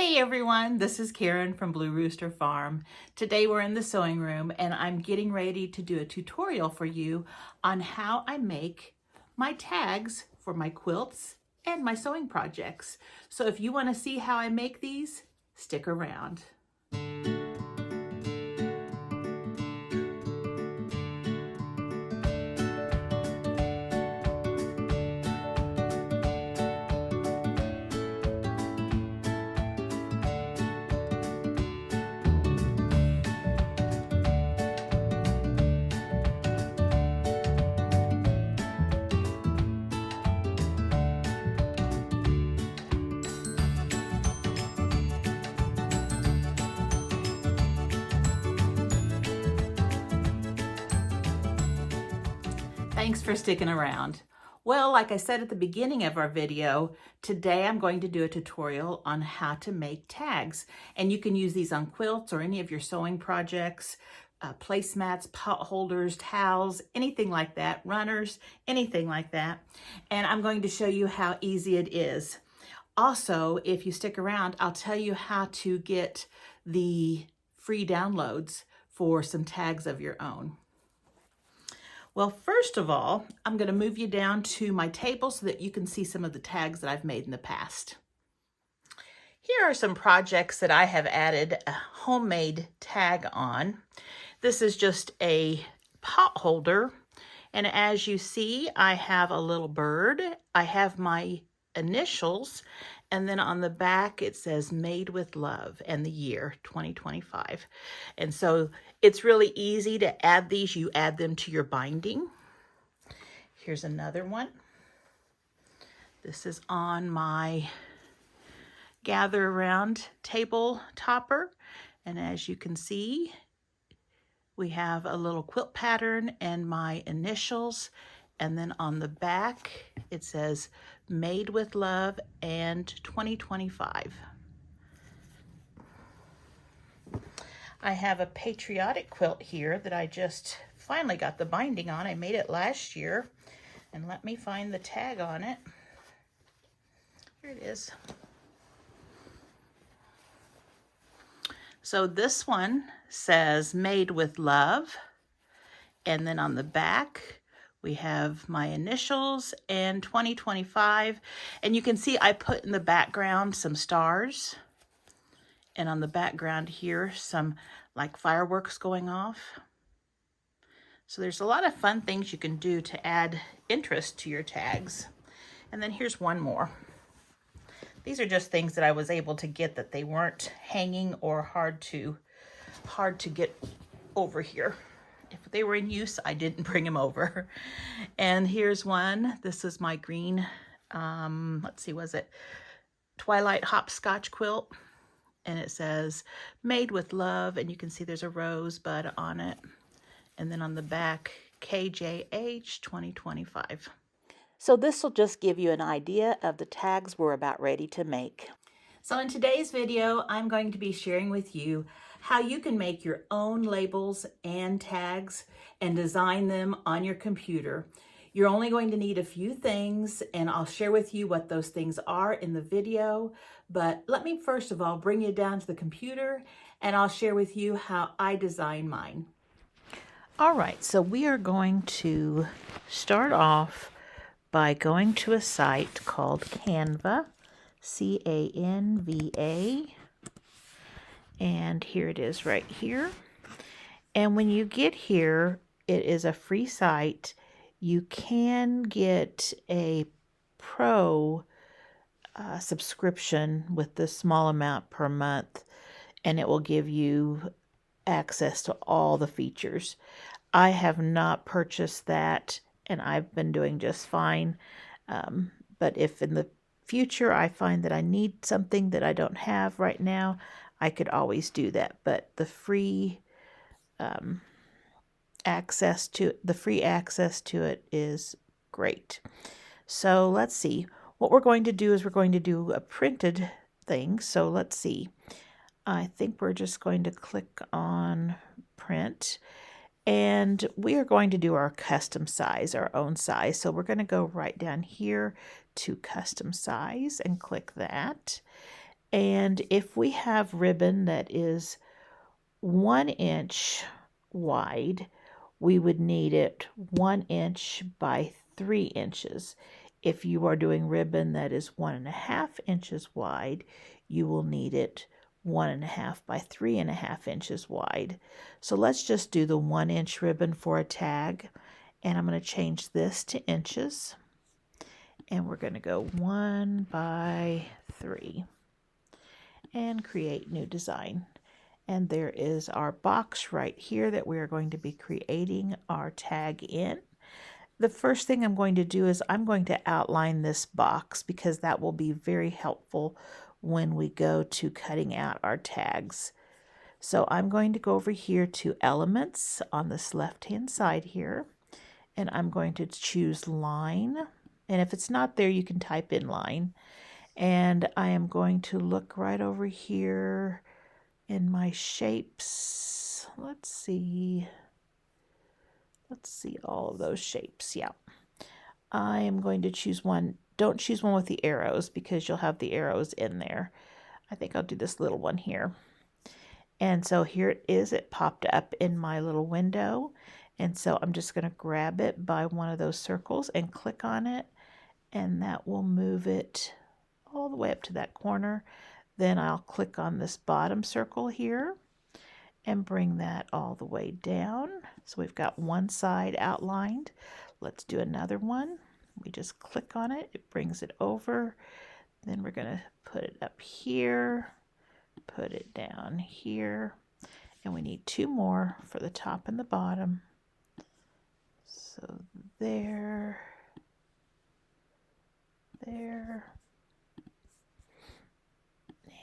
Hey everyone, this is Karen from Blue Rooster Farm. Today we're in the sewing room and I'm getting ready to do a tutorial for you on how I make my tags for my quilts and my sewing projects. So if you want to see how I make these, stick around. Thanks for sticking around. Well, like I said at the beginning of our video, today I'm going to do a tutorial on how to make tags. And you can use these on quilts or any of your sewing projects, placemats, pot holders, towels, anything like that, runners, anything like that. And I'm going to show you how easy it is. Also, if you stick around, I'll tell you how to get the free downloads for some tags of your own. Well, first of all, I'm going to move you down to my table so that you can see some of the tags that I've made in the past. Here are some projects that I have added a homemade tag on. This is just a pot holder, and as you see, I have a little bird. I have my initials, and then on the back it says made with love and the year 2025. And so it's really easy to add these. You add them to your binding. Here's another one. This is on my gather around table topper, and as you can see, we have a little quilt pattern and my initials. And then on the back, it says made with love and 2025. I have a patriotic quilt here that I just finally got the binding on. I made it last year. And let me find the tag on it. Here it is. So this one says made with love. And then on the back, we have my initials and 2025. And you can see I put in the background some stars. And on the background here, some like fireworks going off. So there's a lot of fun things you can do to add interest to your tags. And then here's one more. These are just things that I was able to get that they weren't hanging or hard to get over here. If they were in use, I didn't bring them over. And here's one. This is my green, let's see, was it Twilight Hopscotch quilt? And it says made with love, and you can see there's a rosebud on it. And then on the back, KJH 2025. So this will just give you an idea of the tags we're about ready to make. So in today's video, I'm going to be sharing with you how you can make your own labels and tags and design them on your computer. You're only going to need a few things, and I'll share with you what those things are in the video. But let me first of all bring you down to the computer, and I'll share with you how I design mine. All right, so we are going to start off by going to a site called Canva, C-A-N-V-A, and here it is right here. And when you get here, it is a free site. You can get a pro subscription with the small amount per month, and it will give you access to all the features. I have not purchased that, and I've been doing just fine. But if in the future I find that I need something that I don't have right now, I could always do that. But the free access to it is great. So let's see. What we're going to do is we're going to do a printed thing. So let's see. I think we're just going to click on print. And we are going to do our custom size, our own size. So we're going to go right down here to custom size and click that. And if we have ribbon that is 1 inch wide, we would need it 1 inch by 3 inches. If you are doing ribbon that is 1.5 inches wide, you will need it 1.5 by 3.5 inches wide. So let's just do the 1 inch ribbon for a tag. And I'm going to change this to inches. And we're going to go 1 by 3 and create new design. And there is our box right here that we are going to be creating our tag in. The first thing I'm going to do is I'm going to outline this box because that will be very helpful when we go to cutting out our tags. So I'm going to go over here to Elements on this left-hand side here, and I'm going to choose Line. And if it's not there, you can type in Line. And I am going to look right over here in my shapes. Let's see all of those shapes. Yeah. I am going to choose one. Don't choose one with the arrows because you'll have the arrows in there. I think I'll do this little one here. And so here it is. It popped up in my little window. And so I'm just going to grab it by one of those circles and click on it. And that will move it all the way up to that corner. Then I'll click on this bottom circle here and bring that all the way down. So we've got one side outlined. Let's do another one. We just click on it. It brings it over. Then we're going to put it up here, put it down here, and we need 2 more for the top and the bottom. So there,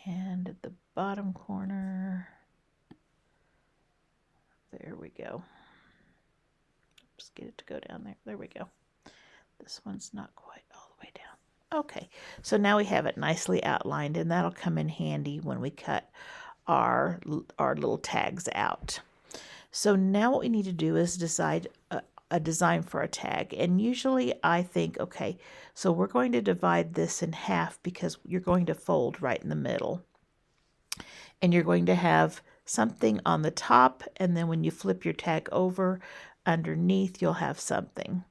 and at the bottom corner, there we go. Just get it to go down there. There we go. This one's not quite all the way down. Okay, so now we have it nicely outlined, and that'll come in handy when we cut our little tags out. So now what we need to do is decide a design for a tag. And usually I think, okay, so we're going to divide this in half because you're going to fold right in the middle. And you're going to have something on the top, and then when you flip your tag over, underneath you'll have something.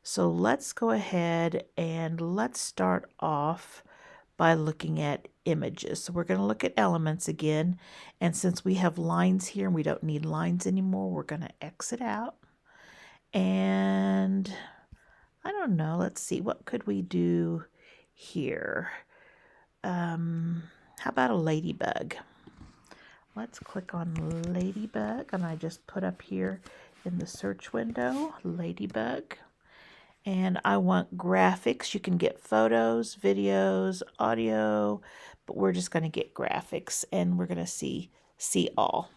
So let's go ahead and let's start off by looking at images. So we're going to look at elements again, and since we have lines here and we don't need lines anymore, we're going to exit out. And I don't know, let's see, what could we do here? How about a ladybug? Let's click on ladybug, and I just put up here in the search window, ladybug. And I want graphics. You can get photos, videos, audio, but we're just going to get graphics, and we're going to see all.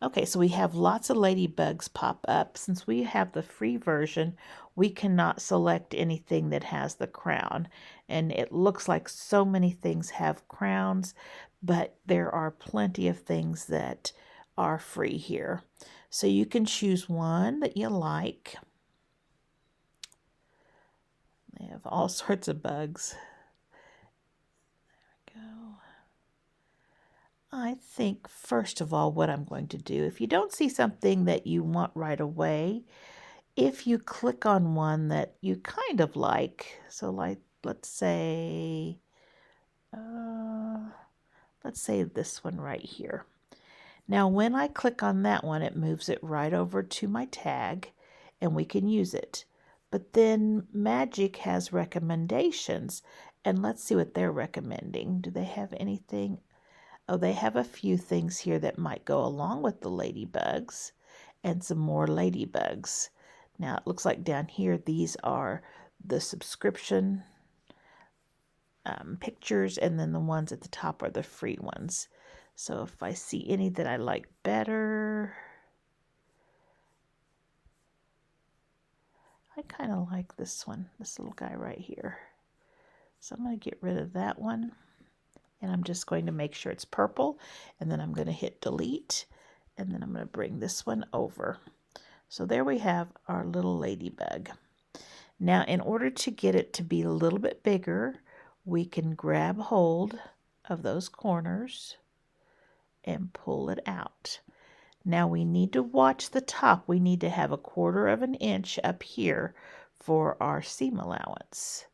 Okay, so we have lots of ladybugs pop up. Since we have the free version, we cannot select anything that has the crown. And it looks like so many things have crowns, but there are plenty of things that are free here. So you can choose one that you like. They have all sorts of bugs. There we go. I think, first of all, what I'm going to do, if you don't see something that you want right away, if you click on one that you kind of like, so like, let's say this one right here. Now, when I click on that one, it moves it right over to my tag, and we can use it. But then Magic has recommendations, and let's see what they're recommending. Do they have anything? Oh, they have a few things here that might go along with the ladybugs and some more ladybugs. Now, it looks like down here, these are the subscription pictures, and then the ones at the top are the free ones. So if I see any that I like better, I kind of like this one, this little guy right here. So I'm going to get rid of that one. And I'm just going to make sure it's purple, and then I'm going to hit delete, and then I'm going to bring this one over. So there we have our little ladybug. Now, in order to get it to be a little bit bigger, we can grab hold of those corners and pull it out. Now we need to watch the top. We need to have 1/4 of an inch up here for our seam allowance.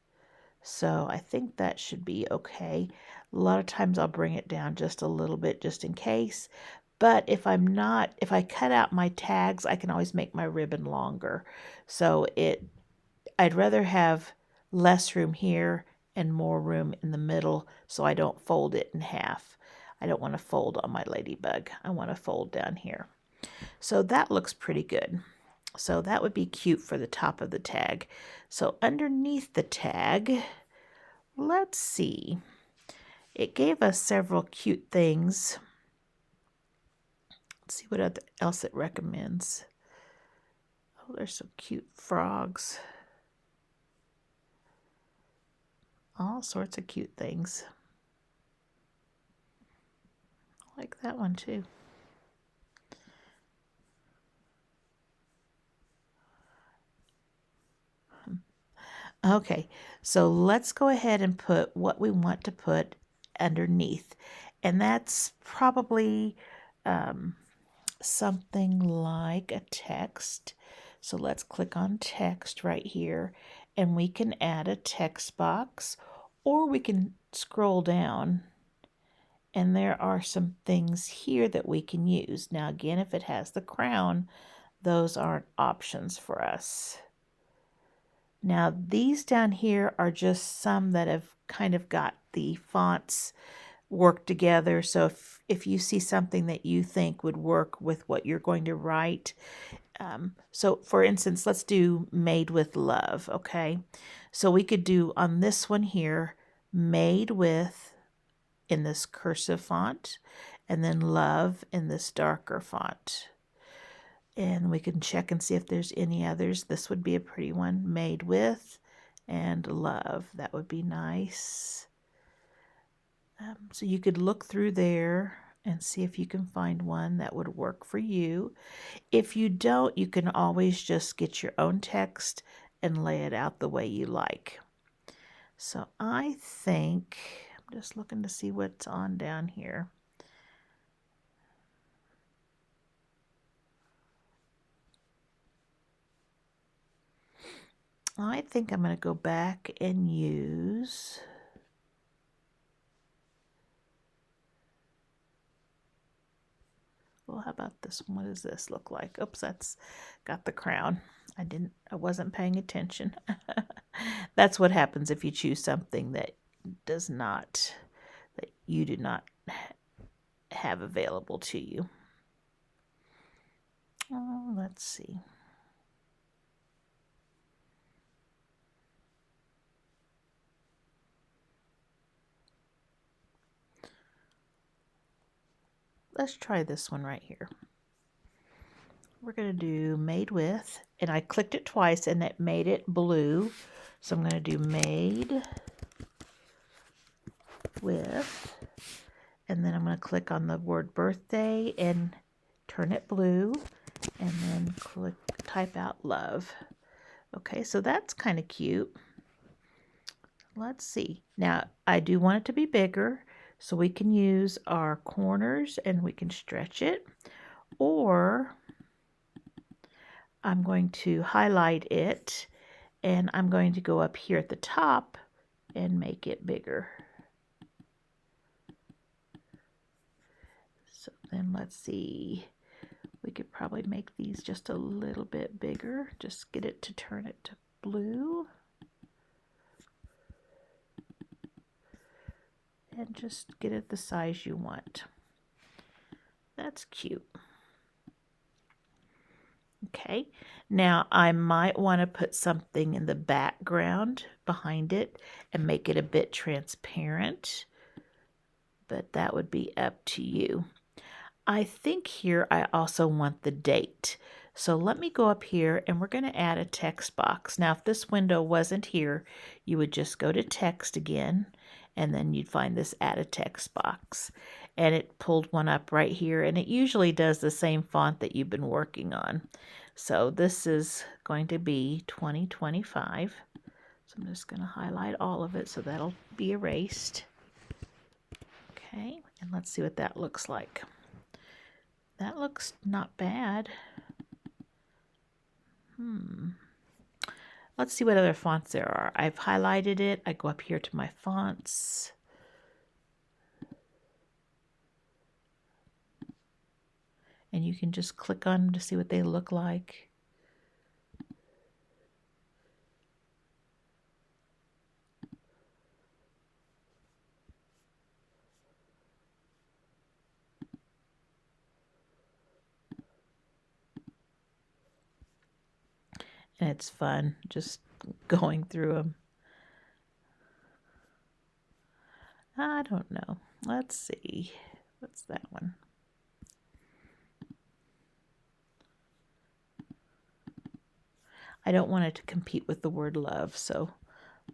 So I think that should be okay. A lot of times I'll bring it down just a little bit just in case. But if I cut out my tags, I can always make my ribbon longer. So I'd rather have less room here and more room in the middle so I don't fold it in half. I don't want to fold on my ladybug. I want to fold down here. So that looks pretty good. So that would be cute for the top of the tag. So underneath the tag, let's see. It gave us several cute things. Let's see what else it recommends. Oh, there's some cute frogs. All sorts of cute things. I like that one too. Okay, so let's go ahead and put what we want to put underneath. And that's probably something like a text. So let's click on text right here, and we can add a text box, or we can scroll down, and there are some things here that we can use. Now again, if it has the crown, those aren't options for us. Now these down here are just some that have kind of got the fonts worked together. So if you see something that you think would work with what you're going to write, so for instance, let's do Made with Love, okay? So we could do on this one here, Made with in this cursive font, and then Love in this darker font. And we can check and see if there's any others. This would be a pretty one, Made with and Love. That would be nice. So you could look through there and see if you can find one that would work for you. If you don't, you can always just get your own text and lay it out the way you like. So I think, I'm just looking to see what's on down here. I think I'm going to go back and use well, how about this one? What does this look like? Oops, that's got the crown. I wasn't paying attention. That's what happens if you choose something that you do not have available to you. Oh, let's see. Let's try this one right here. We're going to do Made with, and I clicked it twice and it made it blue. So I'm going to do Made with, and then I'm going to click on the word birthday and turn it blue, and then type out love. Okay, so that's kind of cute. Let's see. Now, I do want it to be bigger, so we can use our corners and we can stretch it, or I'm going to highlight it and I'm going to go up here at the top and make it bigger. So then let's see. We could probably make these just a little bit bigger. Just get it to turn it to blue. And just get it the size you want. That's cute. Okay, now I might want to put something in the background behind it and make it a bit transparent, but that would be up to you. I think here I also want the date. So let me go up here and we're going to add a text box. Now if this window wasn't here, you would just go to text again, and then you'd find this add a text box. And it pulled one up right here, and it usually does the same font that you've been working on. So this is going to be 2025. So I'm just going to highlight all of it so that'll be erased. Okay, and let's see what that looks like. That looks not bad. Let's see what other fonts there are. I've highlighted it. I go up here to my fonts. And you can just click on them to see what they look like. And it's fun just going through them. I don't know. Let's see. What's that one? I don't want it to compete with the word love, so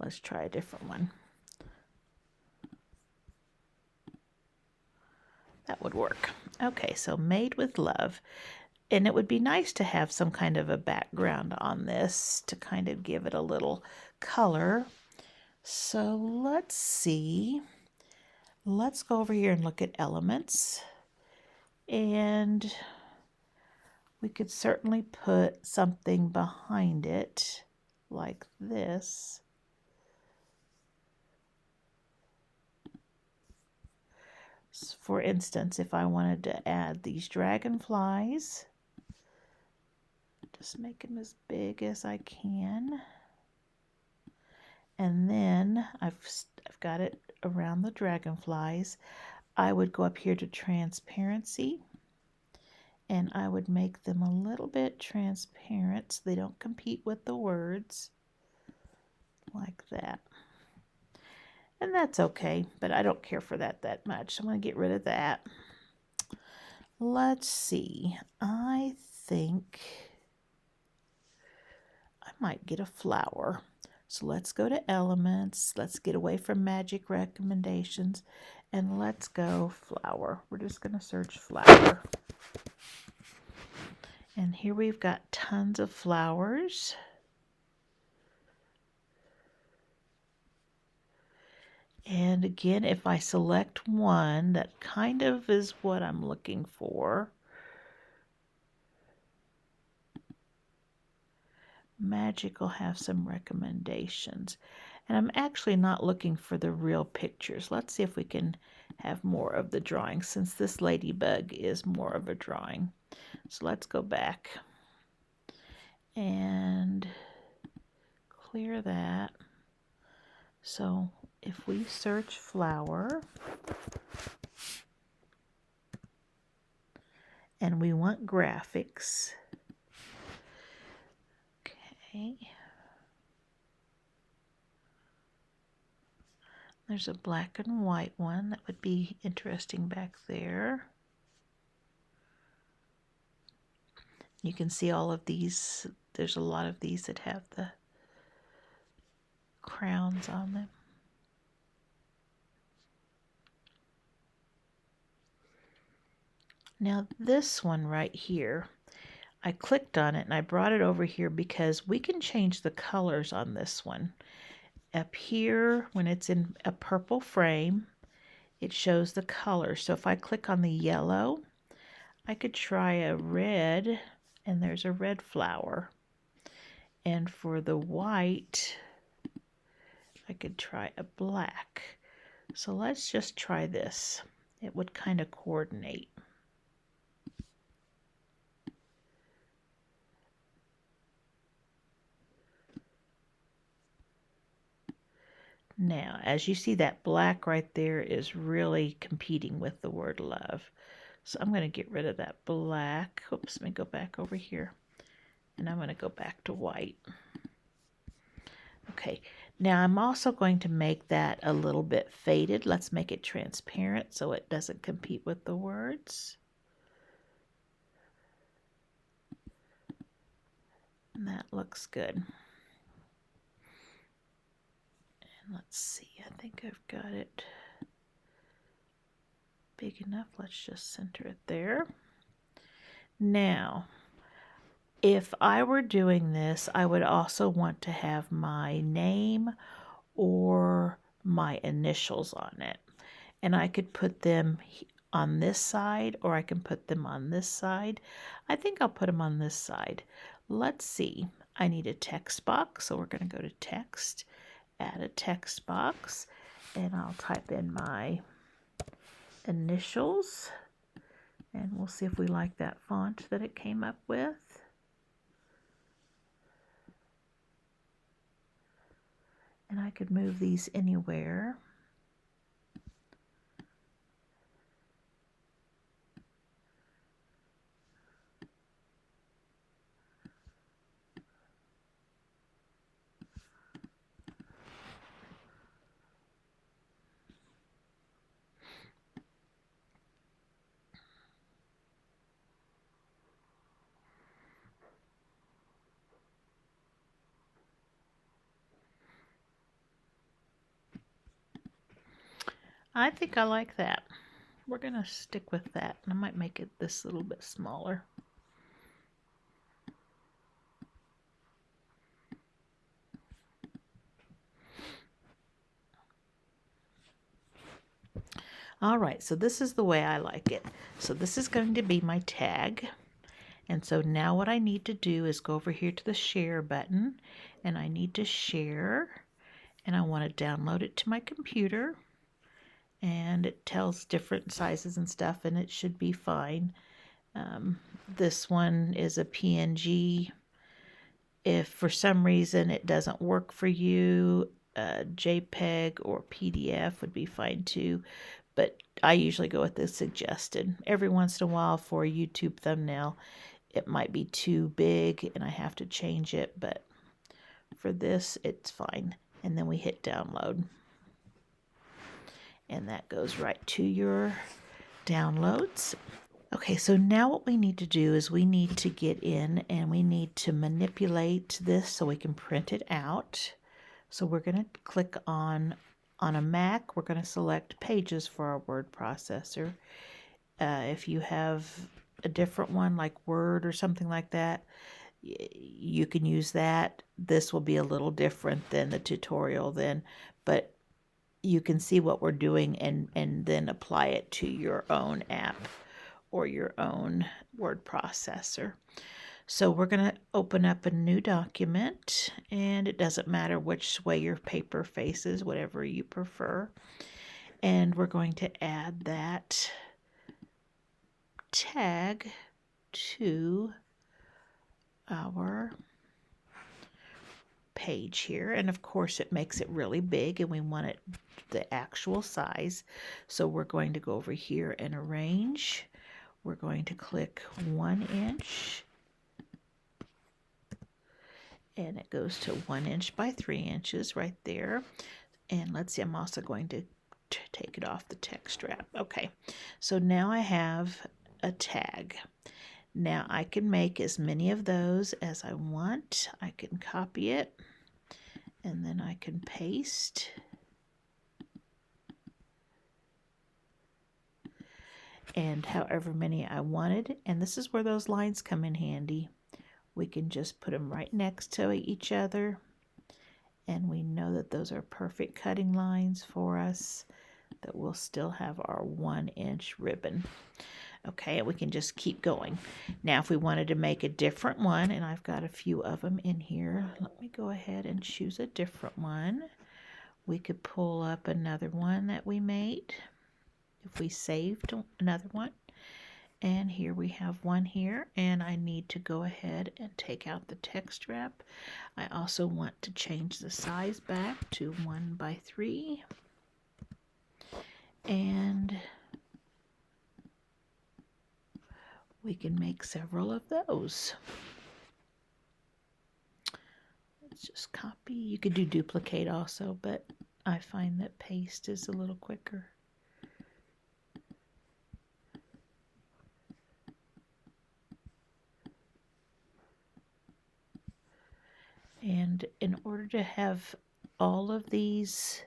let's try a different one. That would work. Okay, so Made with Love. And it would be nice to have some kind of a background on this to kind of give it a little color. So let's see. Let's go over here and look at elements. And we could certainly put something behind it like this. For instance, if I wanted to add these dragonflies, just make them as big as I can. And then I've got it around the dragonflies. I would go up here to transparency, and I would make them a little bit transparent so they don't compete with the words, like that. And that's okay, but I don't care for that much. So I'm going to get rid of that. Let's see. I think I might get a flower. So let's go to elements. Let's get away from magic recommendations, and let's go flower. We're just going to search flower. And here we've got tons of flowers. And again, if I select one, that kind of is what I'm looking for. Magic will have some recommendations. And I'm actually not looking for the real pictures. Let's see if we can have more of the drawing, since this ladybug is more of a drawing. So let's go back and clear that. So if we search flower and we want graphics, okay, there's a black and white one that would be interesting back there. You can see all of these. There's a lot of these that have the crowns on them. Now this one right here, I clicked on it and I brought it over here because we can change the colors on this one. Up here, when it's in a purple frame, it shows the color. So if I click on the yellow, I could try a red, and there's a red flower. And for the white, I could try a black. So let's just try this. It would kind of coordinate. Now, as you see, that black right there is really competing with the word love. So I'm going to get rid of that black. Oops, let me go back over here. And I'm going to go back to white. Okay, now I'm also going to make that a little bit faded. Let's make it transparent so it doesn't compete with the words. And that looks good. And let's see, I think I've got it big enough. Let's just center it there. Now, if I were doing this, I would also want to have my name or my initials on it. and I could put them on this side, or I can put them on this side. I think I'll put them on this side. Let's see. I need a text box, so we're going to go to text, add a text box, and I'll type in my initials, and we'll see if we like that font that it came up with. And I could move these anywhere. I think I like that. We're going to stick with that. And I might make it this little bit smaller. All right, so this is the way I like it. So this is going to be my tag. And so now what I need to do is go over here to the share button, and I need to share, and I want to download it to my computer. And it tells different sizes and stuff, and it should be fine. This one is a PNG. If for some reason it doesn't work for you, JPEG or PDF would be fine too, but I usually go with the suggested. Every once in a while for a YouTube thumbnail, it might be too big and I have to change it, but for this, it's fine. And then we hit download. And that goes right to your downloads. Okay, so now what we need to do is we need to get in and we need to manipulate this so we can print it out. So we're going to click on a Mac, we're going to select Pages for our word processor. If you have a different one like Word or something like that, you can use that. This will be a little different than the tutorial then, but you can see what we're doing and then apply it to your own app or your own word processor. So we're going to open up a new document, and it doesn't matter which way your paper faces, whatever you prefer. And we're going to add that tag to our page here, and of course it makes it really big and we want it the actual size, so we're going to go over here and arrange. We're going to click 1 inch, and it goes to 1 inch by 3 inches right there. And let's see, I'm also going to take it off the text wrap. Okay, so now I have a tag. Now I can make as many of those as I want. I can copy it and then I can paste. And however many I wanted. And this is where those lines come in handy. We can just put them right next to each other. And we know that those are perfect cutting lines for us, that we'll still have our 1 inch ribbon. Okay, and we can just keep going. Now, if we wanted to make a different one, and I've got a few of them in here, let me go ahead and choose a different one. We could pull up another one that we made if we saved another one. And here we have one here, and I need to go ahead and take out the text wrap. I also want to change the size back to 1 by 3. And we can make several of those. Let's just copy. You could do duplicate also, but I find that paste is a little quicker. And in order to have all of these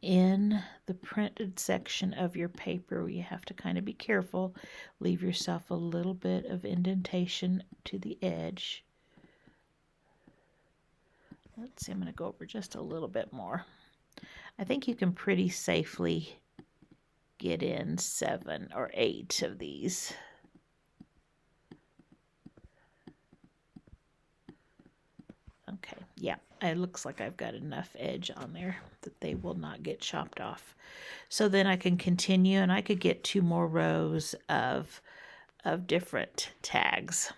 in the printed section of your paper, you have to kind of be careful. Leave yourself a little bit of indentation to the edge. Let's see, I'm going to go over just a little bit more. I think you can pretty safely get in 7 or 8 of these. Okay, yeah, it looks like I've got enough edge on there that they will not get chopped off. So then I can continue, and I could get 2 more rows of different tags.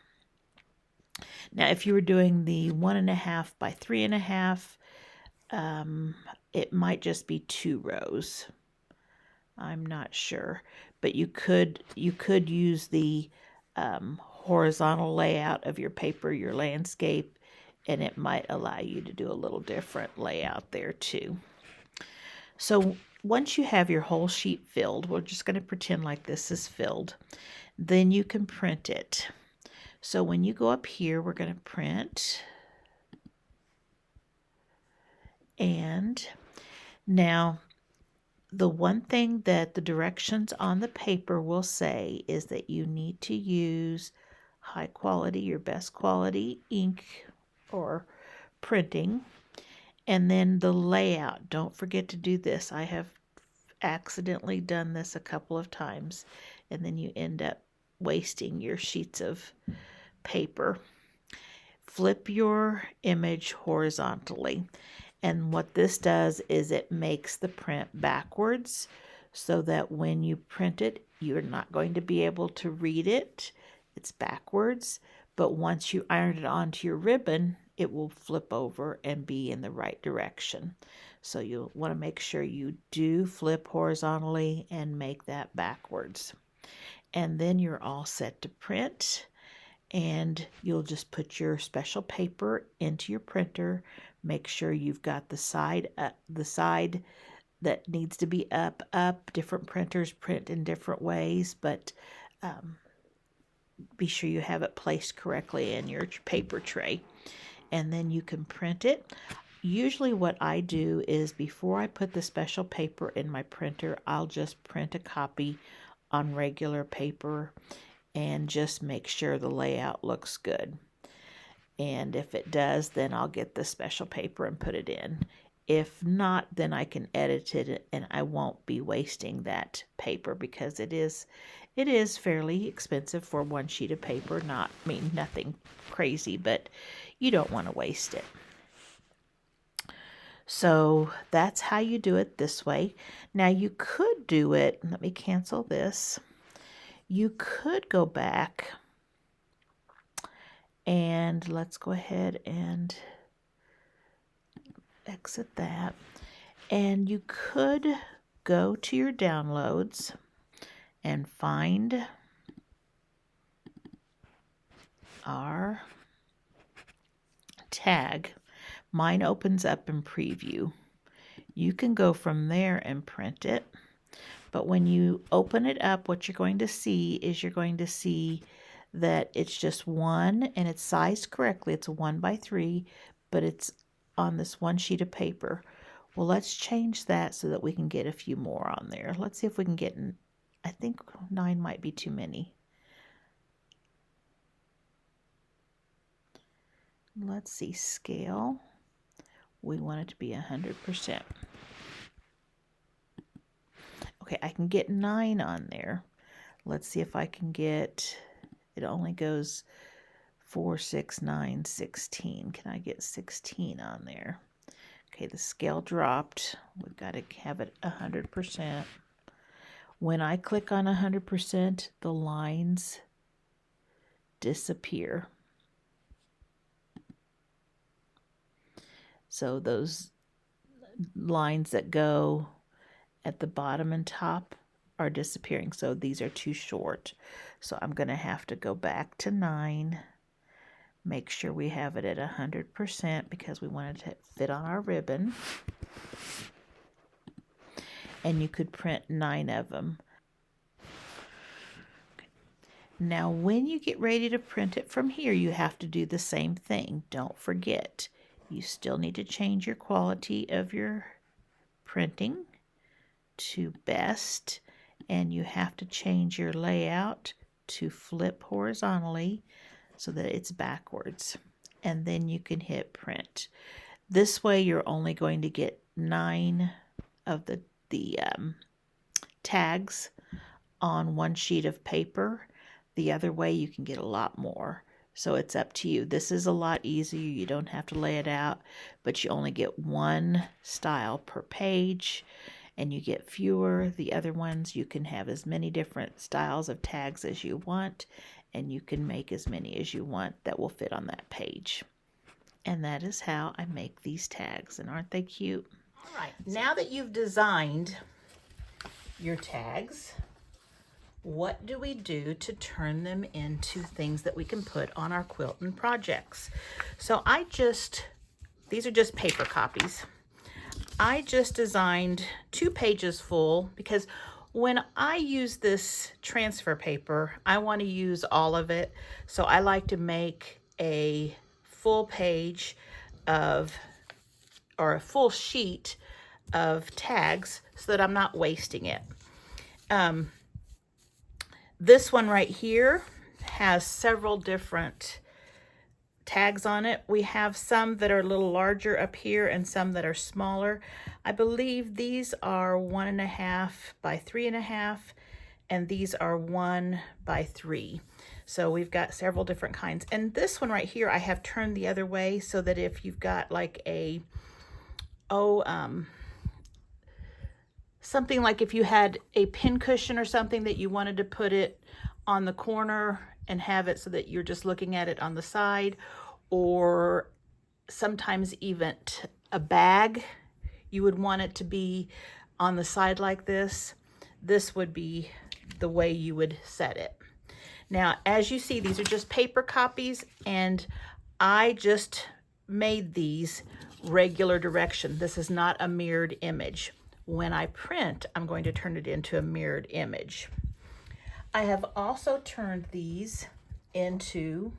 Now, if you were doing the 1.5 by 3.5, it might just be 2 rows. I'm not sure, but you could use the horizontal layout of your paper, your landscape, and it might allow you to do a little different layout there too. So once you have your whole sheet filled, we're just going to pretend like this is filled. Then you can print it. So when you go up here, we're going to print. And now the one thing that the directions on the paper will say is that you need to use high quality, your best quality ink or printing. And then the layout, don't forget to do this. I have accidentally done this a couple of times, and then you end up wasting your sheets of paper. Flip your image horizontally. And what this does is it makes the print backwards so that when you print it, you're not going to be able to read it. It's backwards. But once you iron it onto your ribbon, it will flip over and be in the right direction. So you'll want to make sure you do flip horizontally and make that backwards. And then you're all set to print. And you'll just put your special paper into your printer. Make sure you've got the side that needs to be up. Different printers print in different ways, but be sure you have it placed correctly in your paper tray. And then you can print it. Usually what I do is before I put the special paper in my printer, I'll just print a copy on regular paper and just make sure the layout looks good. And if it does, then I'll get the special paper and put it in. If not, then I can edit it and I won't be wasting that paper because it is fairly expensive for one sheet of paper. Nothing crazy, but you don't want to waste it. So that's how you do it this way. Now you could do it, let me cancel this. You could go back and let's go ahead and exit that. And you could go to your downloads and find our tag. Mine opens up in preview. You can go from there and print it. But when you open it up, what you're going to see is that it's just one and it's sized correctly. It's a 1 by 3, but it's on this one sheet of paper. Well, let's change that so that we can get a few more on there. Let's see if we can get, I think 9 might be too many. Let's see, scale. We want it to be 100%. Okay, I can get 9 on there. Let's see if I can get, it only goes 4, 6, 9, 16. Can I get 16 on there? Okay, the scale dropped. We've got to have it 100%. When I click on 100%, the lines disappear. So those lines that go at the bottom and top are disappearing. So these are too short. So I'm going to have to go back to 9. Make sure we have it at 100% because we want it to fit on our ribbon. And you could print 9 of them. Now when you get ready to print it from here, you have to do the same thing. Don't forget, you still need to change your quality of your printing to best, and you have to change your layout to flip horizontally so that it's backwards, and then you can hit print. This way you're only going to get 9 of the tags on one sheet of paper. The other way you can get a lot more. So it's up to you. This is a lot easier. You don't have to lay it out, but you only get one style per page and you get fewer. The other ones, you can have as many different styles of tags as you want, and you can make as many as you want that will fit on that page. And that is how I make these tags. And aren't they cute? All right, now that you've designed your tags, what do we do to turn them into things that we can put on our quilting projects? So these are just paper copies. I just designed 2 pages full because when I use this transfer paper, I want to use all of it. So I like to make a full page or a full sheet of tags so that I'm not wasting it. This one right here has several different tags on it. We have some that are a little larger up here and some that are smaller. I believe these are 1.5 by 3.5 and these are 1 by 3. So we've got several different kinds. And this one right here I have turned the other way so that if you've got like something like if you had a pin cushion or something that you wanted to put it on the corner and have it so that you're just looking at it on the side, or sometimes even a bag, you would want it to be on the side like this. This would be the way you would set it. Now, as you see, these are just paper copies, and I just made these regular direction. This is not a mirrored image. When I print, I'm going to turn it into a mirrored image. I have also turned these into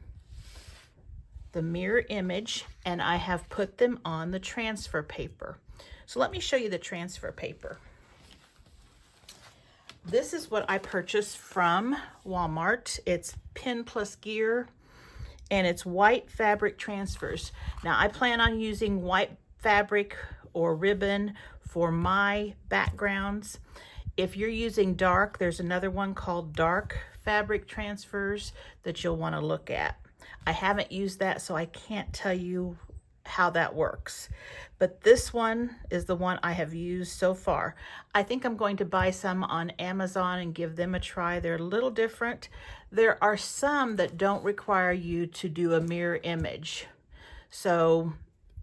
the mirror image, and I have put them on the transfer paper. So let me show you the transfer paper. This is what I purchased from Walmart. It's Pin Plus Gear, and it's white fabric transfers. Now I plan on using white fabric or ribbon for my backgrounds. If you're using dark, there's another one called dark fabric transfers that you'll want to look at. I haven't used that, so I can't tell you how that works. But this one is the one I have used so far. I think I'm going to buy some on Amazon and give them a try. They're a little different. There are some that don't require you to do a mirror image. So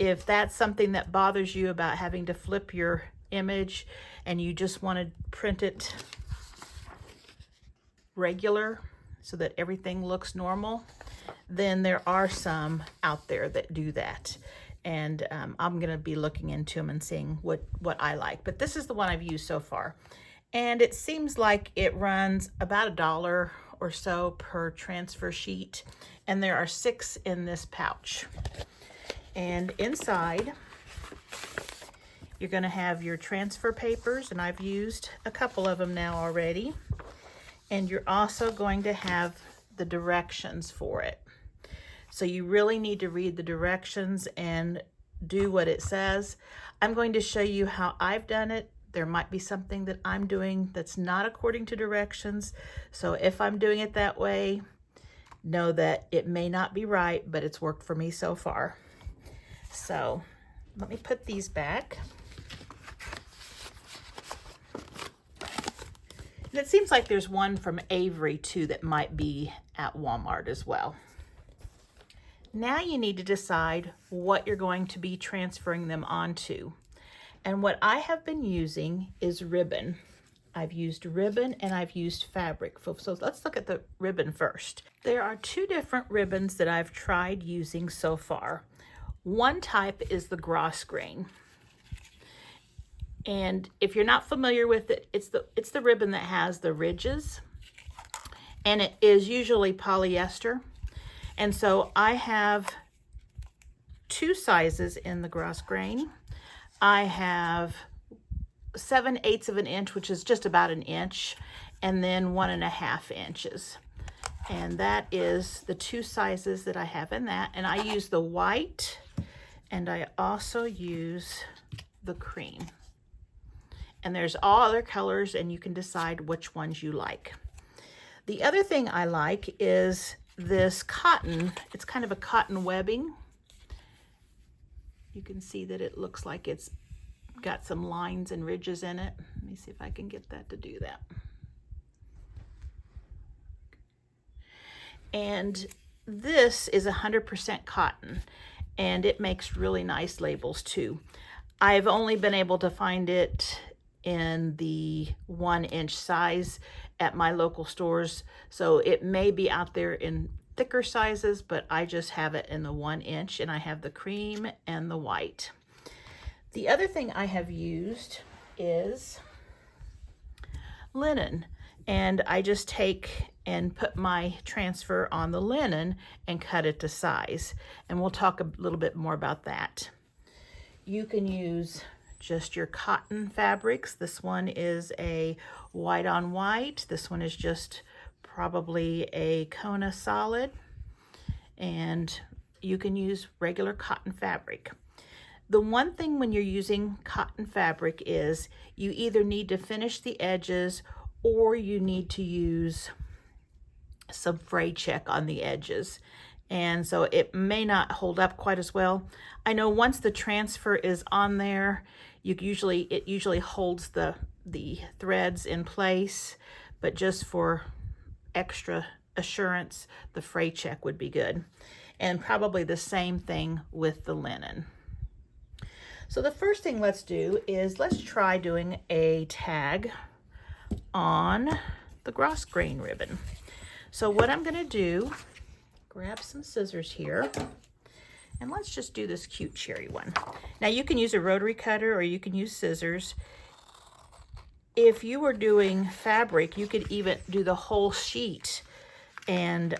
if that's something that bothers you about having to flip your image and you just want to print it regular so that everything looks normal, then there are some out there that do that. And I'm going to be looking into them and seeing what I like. But this is the one I've used so far. And it seems like it runs about $1 or so per transfer sheet. And there are 6 in this pouch. And inside, you're going to have your transfer papers, and I've used a couple of them now already. And you're also going to have the directions for it. So you really need to read the directions and do what it says. I'm going to show you how I've done it. There might be something that I'm doing that's not according to directions. So if I'm doing it that way, know that it may not be right, but it's worked for me so far. So let me put these back. And it seems like there's one from Avery too that might be at Walmart as well. Now you need to decide what you're going to be transferring them onto. And what I have been using is ribbon. I've used ribbon and I've used fabric. So let's look at the ribbon first. There are 2 different ribbons that I've tried using so far. One type is the grosgrain. And if you're not familiar with it, it's the ribbon that has the ridges, and it is usually polyester. And so I have 2 sizes in the grosgrain. I have 7/8 of an inch, which is just about an inch, and then 1.5 inches. And that is the 2 sizes that I have in that. And I use the white, and I also use the cream. And there's all other colors, and you can decide which ones you like. The other thing I like is this cotton. It's kind of a cotton webbing. You can see that it looks like it's got some lines and ridges in it. Let me see if I can get that to do that. And this is 100% cotton, and it makes really nice labels too. I've only been able to find it in the 1-inch size at my local stores, so it may be out there in thicker sizes, but I just have it in the 1-inch, and I have the cream and the white. The other thing I have used is linen, and I just take and put my transfer on the linen and cut it to size, and we'll talk a little bit more about that. You can use just your cotton fabrics. This one is a white on white. This one is just probably a Kona solid, and you can use regular cotton fabric. The one thing when you're using cotton fabric is you either need to finish the edges or you need to use some fray check on the edges. And so it may not hold up quite as well. I know once the transfer is on there, it usually holds the threads in place, but just for extra assurance, the fray check would be good. And probably the same thing with the linen. So the first thing let's do is let's try doing a tag on the gross grain ribbon. So what I'm going to do, grab some scissors here, and let's just do this cute cherry one. Now you can use a rotary cutter or you can use scissors. If you were doing fabric, you could even do the whole sheet and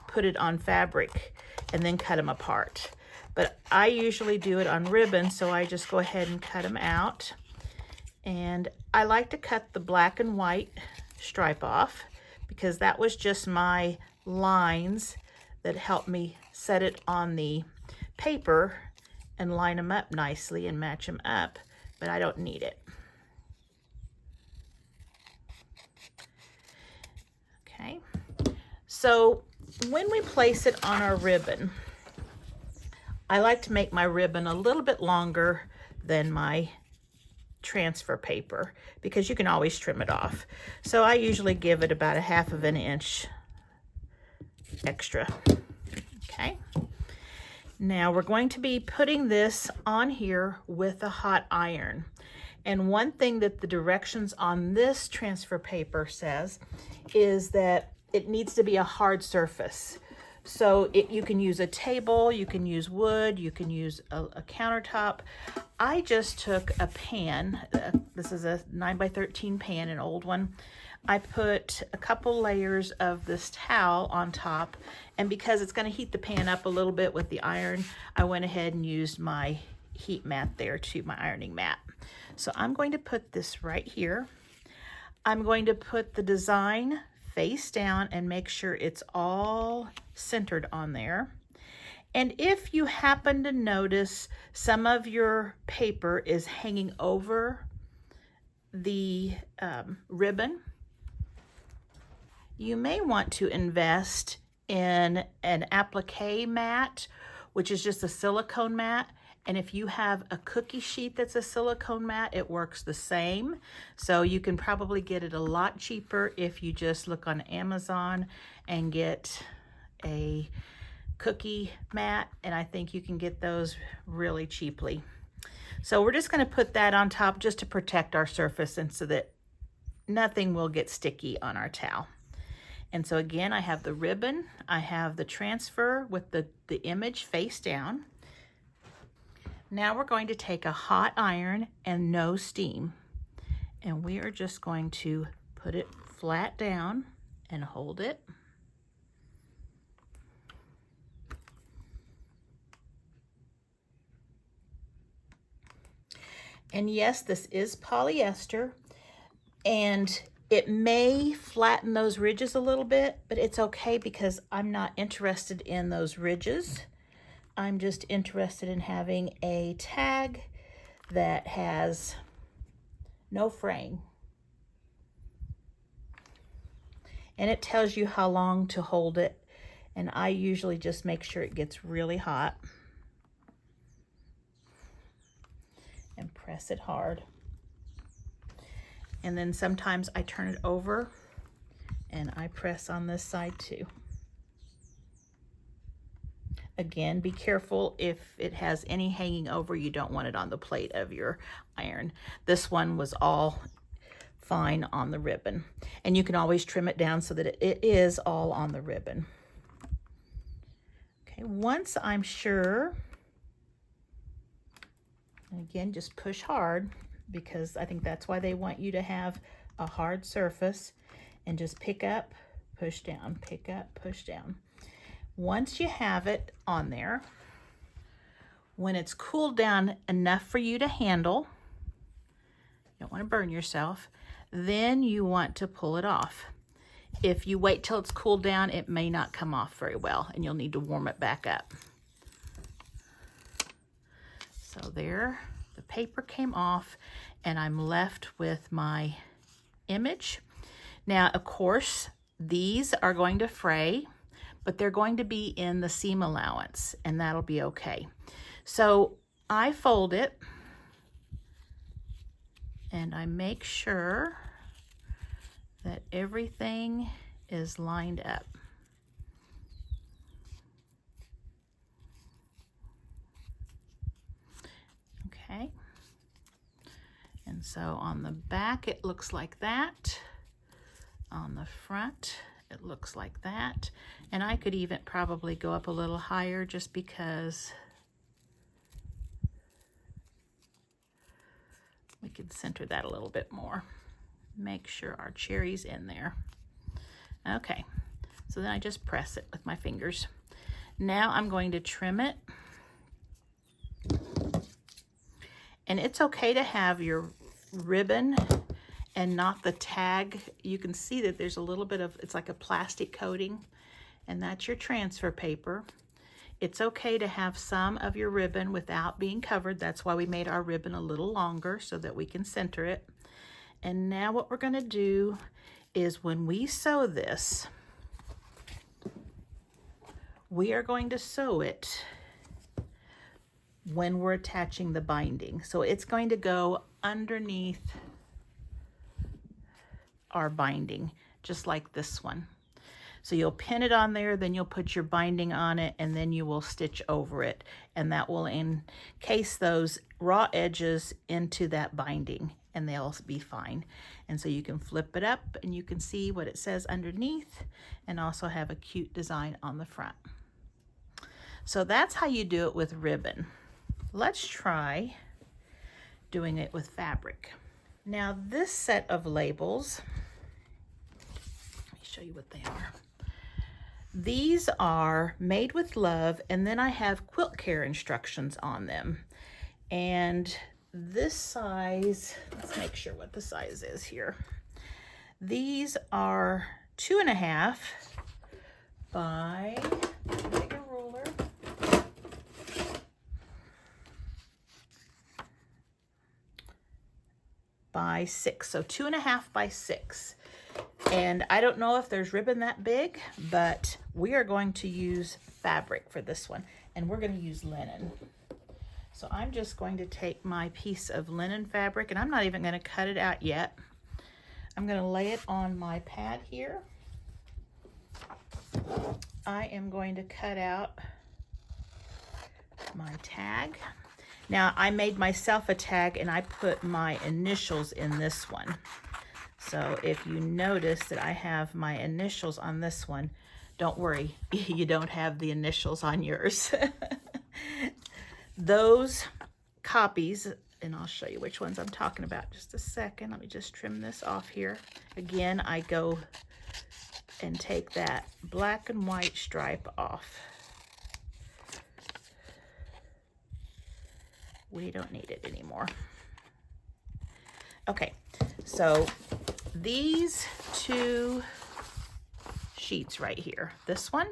put it on fabric and then cut them apart. But I usually do it on ribbon, so I just go ahead and cut them out. And I like to cut the black and white stripe off because that was just my lines that helped me set it on the paper and line them up nicely and match them up, but I don't need it. Okay, so when we place it on our ribbon, I like to make my ribbon a little bit longer than my transfer paper because you can always trim it off. So I usually give it about 1/2 inch extra. Okay. Now we're going to be putting this on here with a hot iron. And one thing that the directions on this transfer paper says is that it needs to be a hard surface. So you can use a table, you can use wood, you can use a countertop. I just took a pan. This is a 9x13 pan, an old one. I put a couple layers of this towel on top, and because it's going to heat the pan up a little bit with the iron, I went ahead and used my heat mat there too, my ironing mat. So I'm going to put this right here. I'm going to put the design face down and make sure it's all centered on there. And if you happen to notice some of your paper is hanging over the ribbon, you may want to invest in an applique mat, which is just a silicone mat. And if you have a cookie sheet that's a silicone mat, it works the same. So you can probably get it a lot cheaper if you just look on Amazon and get a cookie mat. And I think you can get those really cheaply. So we're just going to put that on top just to protect our surface and so that nothing will get sticky on our towel. And so again, I have the ribbon, I have the transfer with the image face down. Now we're going to take a hot iron and no steam, and we are just going to put it flat down and hold it. And yes, this is polyester, and it may flatten those ridges a little bit, but it's okay because I'm not interested in those ridges. I'm just interested in having a tag that has no fraying. And it tells you how long to hold it. And I usually just make sure it gets really hot and press it hard. And then sometimes I turn it over and I press on this side too. Again, be careful if it has any hanging over, you don't want it on the plate of your iron. This one was all fine on the ribbon. And you can always trim it down so that it is all on the ribbon. Okay, once I'm sure, and again, just push hard, because I think that's why they want you to have a hard surface, and just pick up, push down, pick up, push down. Once you have it on there, when it's cooled down enough for you to handle, you don't want to burn yourself, then you want to pull it off. If you wait till it's cooled down, it may not come off very well, and you'll need to warm it back up. So there, the paper came off, and I'm left with my image. Now, of course, these are going to fray, but they're going to be in the seam allowance, and that'll be okay. So I fold it, and I make sure that everything is lined up. Okay. And so on the back, it looks like that. On the front, it looks like that. And I could even probably go up a little higher just because we could center that a little bit more. Make sure our cherry's in there. Okay, so then I just press it with my fingers. Now I'm going to trim it. And it's okay to have your ribbon and not the tag. You can see that there's a little bit of, it's like a plastic coating, and that's your transfer paper. It's okay to have some of your ribbon without being covered. That's why we made our ribbon a little longer, so that we can center it. And now what we're going to do is, when we sew this, we are going to sew it when we're attaching the binding. So it's going to go underneath our binding, just like this one. So you'll pin it on there, then you'll put your binding on it, and then you will stitch over it, and that will encase those raw edges into that binding, and they'll be fine. And so you can flip it up and you can see what it says underneath, and also have a cute design on the front. So that's how you do it with ribbon. Let's try doing it with fabric. Now this set of labels, let me show you what they are. These are made with love, and then I have quilt care instructions on them. And this size, let's make sure what the size is here. These are 2.5 by, bigger ruler, by 6. So 2.5 by 6. And I don't know if there's ribbon that big, but we are going to use fabric for this one, and we're going to use linen. So I'm just going to take my piece of linen fabric, and I'm not even going to cut it out yet. I'm going to lay it on my pad here. I am going to cut out my tag. Now I made myself a tag, and I put my initials in this one. So if you notice that I have my initials on this one, don't worry, you don't have the initials on yours. Those copies, and I'll show you which ones I'm talking about in just a second. Let me just trim this off here. Again, I go and take that black and white stripe off. We don't need it anymore. Okay, so these two sheets right here, this one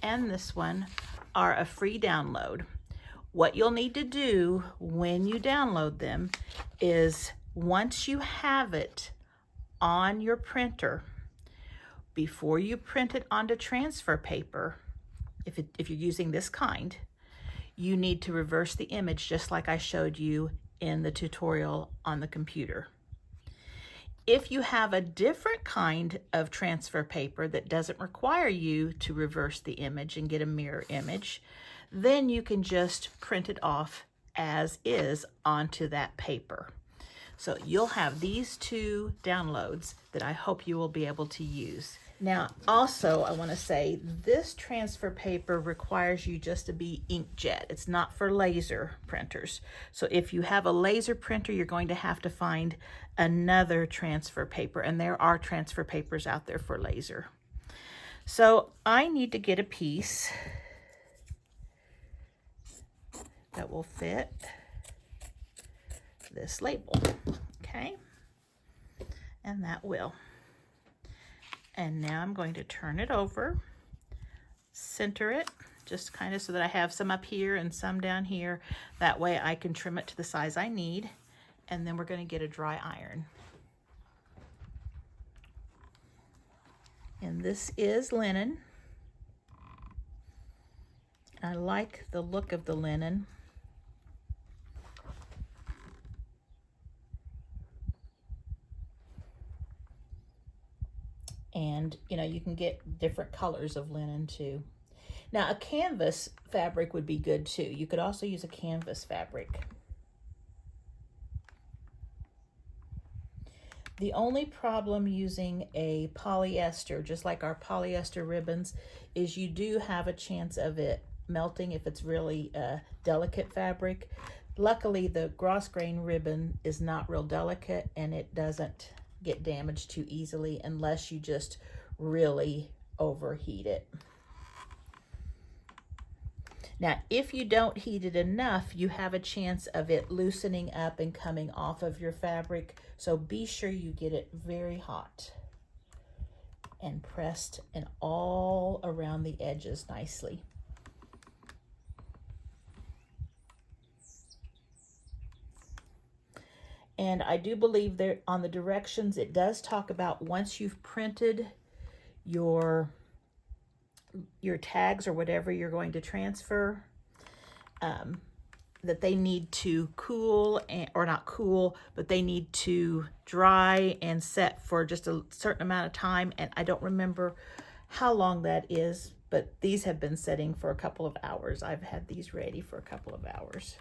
and this one, are a free download. What you'll need to do when you download them is once you have it on your printer, before you print it onto transfer paper, if you're using this kind, you need to reverse the image just like I showed you in the tutorial on the computer. If you have a different kind of transfer paper that doesn't require you to reverse the image and get a mirror image, then you can just print it off as is onto that paper. So you'll have these two downloads that I hope you will be able to use. Now, also, I want to say this transfer paper requires you just to be inkjet. It's not for laser printers. So if you have a laser printer, you're going to have to find another transfer paper, and there are transfer papers out there for laser. So I need to get a piece that will fit this label, okay? And that will. And now I'm going to turn it over, center it, just kind of so that I have some up here and some down here. That way I can trim it to the size I need. And then we're going to get a dry iron. And this is linen. I like the look of the linen. And, you know, you can get different colors of linen too. Now, a canvas fabric would be good too. You could also use a canvas fabric. The only problem using a polyester, just like our polyester ribbons, is you do have a chance of it melting if it's really a delicate fabric. Luckily, the grosgrain ribbon is not real delicate and it doesn't get damaged too easily unless you just really overheat it. Now, if you don't heat it enough, you have a chance of it loosening up and coming off of your fabric. So be sure you get it very hot and pressed and all around the edges nicely. And I do believe there on the directions, it does talk about once you've printed your tags or whatever you're going to transfer, that they need to cool, or not cool, but they need to dry and set for just a certain amount of time. And I don't remember how long that is, but these have been setting for a couple of hours. I've had these ready for a couple of hours.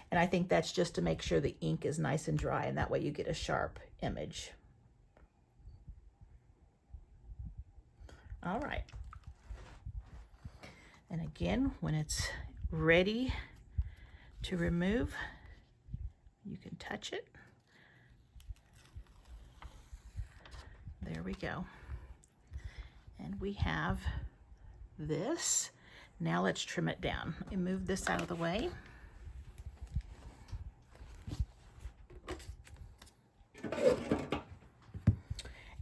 And I think that's just to make sure the ink is nice and dry, and that way you get a sharp image. All right. And again, when it's ready to remove, you can touch it. There we go. And we have this. Now let's trim it down. Let me move this out of the way.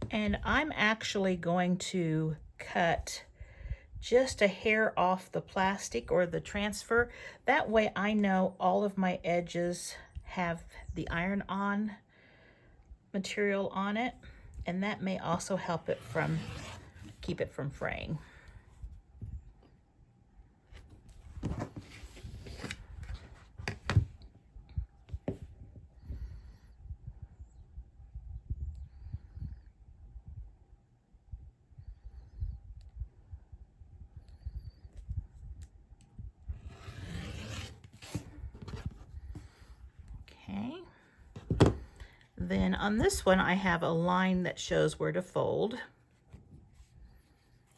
And I'm actually going to cut just a hair off the plastic or the transfer. That way I know all of my edges have the iron-on material on it, and that may also help it keep it from fraying. Then on this one, I have a line that shows where to fold,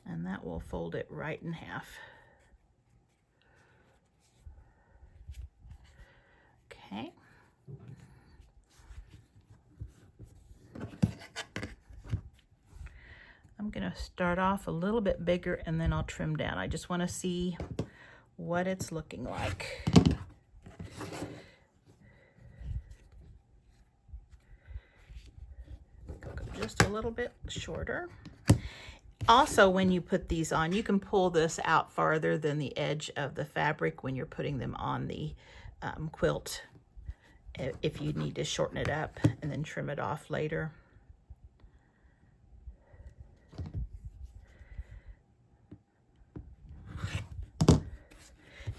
and that will fold it right in half. Okay. I'm going to start off a little bit bigger and then I'll trim down. I just want to see what it's looking like. Just a little bit shorter. Also, when you put these on, you can pull this out farther than the edge of the fabric when you're putting them on the quilt, if you need to shorten it up and then trim it off later.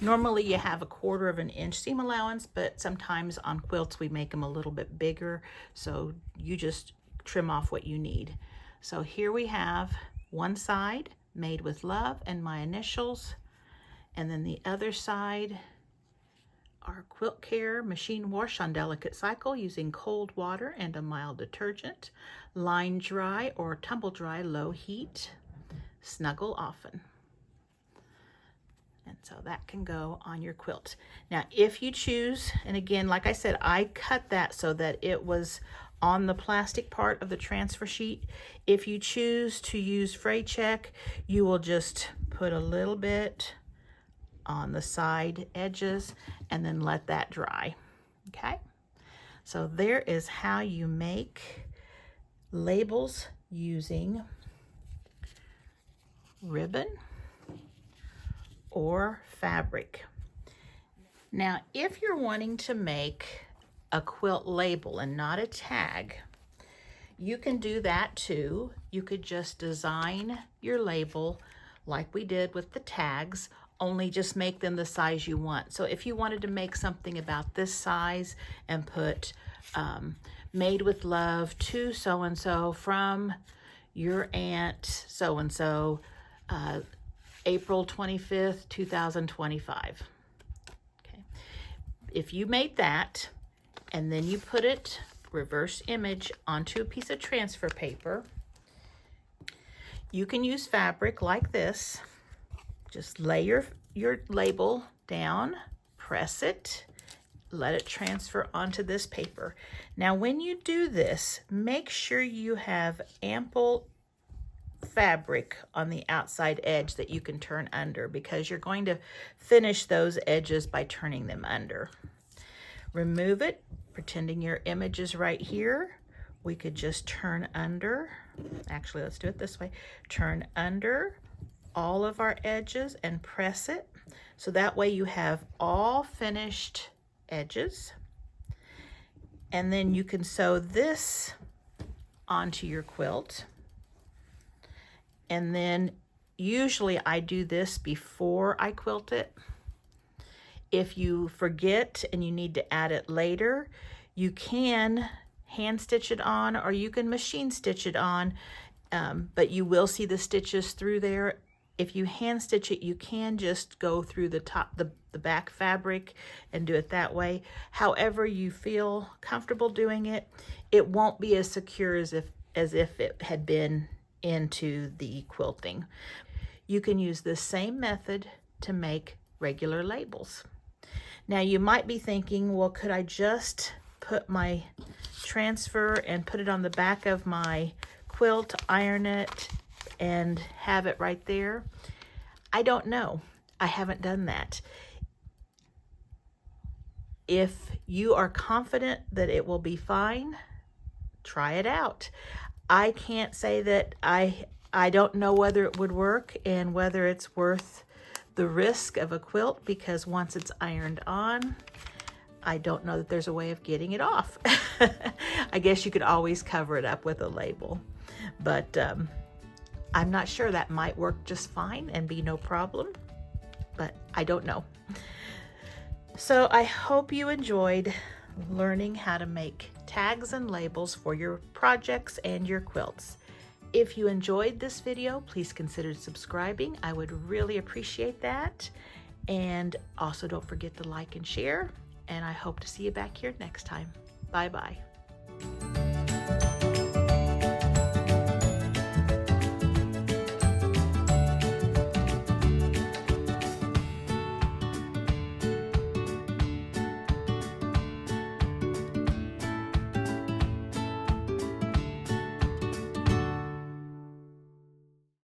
Normally you have 1/4 of an inch seam allowance, but sometimes on quilts we make them a little bit bigger, so you just trim off what you need. So here we have one side, Made with Love and my initials, and then the other side, our Quilt Care machine wash on delicate cycle using cold water and a mild detergent, line dry or tumble dry low heat, snuggle often. And so that can go on your quilt. Now, if you choose, and again, like I said, I cut that so that it was on the plastic part of the transfer sheet. If you choose to use fray check, you will just put a little bit on the side edges and then let that dry. Okay, so there is how you make labels using ribbon or fabric. Now, if you're wanting to make a quilt label and not a tag, you can do that too. You could just design your label like we did with the tags, only just make them the size you want. So if you wanted to make something about this size and put Made with Love to so-and-so from your aunt so-and-so, April 25th, 2025. Okay. If you made that and then you put it reverse image onto a piece of transfer paper, you can use fabric like this. Just lay your label down, press it, let it transfer onto this paper. Now, when you do this, make sure you have ample fabric on the outside edge that you can turn under, because you're going to finish those edges by turning them under. Remove it, pretending your image is right here. We could just turn under. Actually, let's do it this way. Turn under all of our edges and press it. So that way you have all finished edges. And then you can sew this onto your quilt. And then usually I do this before I quilt it. If you forget and you need to add it later, you can hand stitch it on or you can machine stitch it on, but you will see the stitches through there. If you hand stitch it, you can just go through the top, the back fabric and do it that way. However you feel comfortable doing it, it won't be as secure as if it had been into the quilting. You can use the same method to make regular labels. Now you might be thinking, well, could I just put my transfer and put it on the back of my quilt, iron it, and have it right there? I don't know. I haven't done that. If you are confident that it will be fine, try it out. I can't say that I don't know whether it would work and whether it's worth the risk of a quilt, because once it's ironed on, I don't know that there's a way of getting it off. I guess you could always cover it up with a label, but I'm not sure. That might work just fine and be no problem, but I don't know. So I hope you enjoyed learning how to make tags and labels for your projects and your quilts. If you enjoyed this video, please consider subscribing. I would really appreciate that. And also don't forget to like and share. And I hope to see you back here next time. Bye-bye.